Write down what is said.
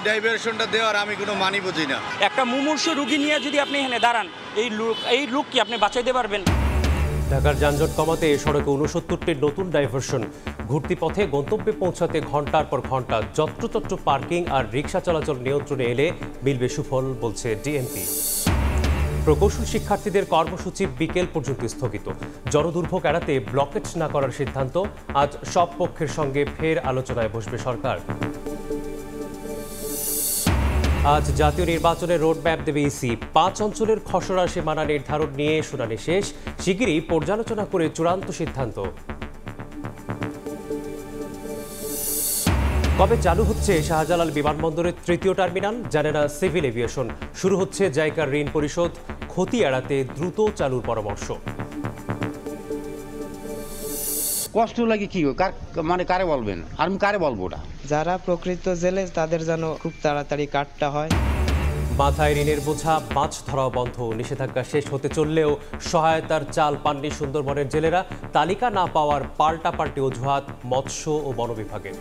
ডাইভারশনটা দেওয়ার আমি কোনো মানি বুঝি না। একটা মুমূর্ষু রুগী নিয়ে যদি আপনি এখানে দাঁড়ান, এই লোক কি আপনি বাঁচাইতে পারবেন? ঢাকার যানজট কমাতে সড়কে ৬৯টির নতুন ডাইভারশন। ঘুরতি পথে গন্তব্যে পৌঁছাতে ঘন্টার পর ঘন্টা যত্রতত্র পার্কিং আর রিকশা চলাচল নিয়ন্ত্রণে এলে মিলবে সুফল, বলছে ডিএমপি। প্রকৌশল শিক্ষার্থীদের কর্মসূচি বিকেল পর্যন্ত স্থগিত। জনদুর্ভোগ এড়াতে ব্লকেট না করার সিদ্ধান্ত। আজ সব পক্ষের সঙ্গে ফের আলোচনায় বসবে সরকার। আজ জাতীয় নির্বাচনের রোডম্যাপ দেবে ইসি। ৫ অঞ্চলের খসড়া সীমানা নির্ধারণ নিয়ে শুনানি শেষ। শিগগিরই পর্যালোচনা করে চূড়ান্ত সিদ্ধান্ত। কবে চালু হচ্ছে শাহজালাল বিমানবন্দরের ৩য় টার্মিনাল, জানে না সিভিল এভিয়েশন। শুরু হচ্ছে জাইকার ঋণ পরিশোধ। ক্ষতি এড়াতে দ্রুত চালুর পরামর্শ। কষ্ট লাগে কি কারে বলবেন, আর আমি কারে বলবো ওটা। যারা প্রকৃত জেলে তাদের যেন খুব তাড়াতাড়ি কাটটা হয়। মাথায় ঋণের বোঝা, মাছ ধরা বন্ধ। নিষেধাজ্ঞা শেষ হতে চললেও সহায়তার চাল পাননি সুন্দরবনের জেলেরা। তালিকা না পাওয়ার পাল্টাপাল্টি অজুহাত মৎস্য ও বন বিভাগের।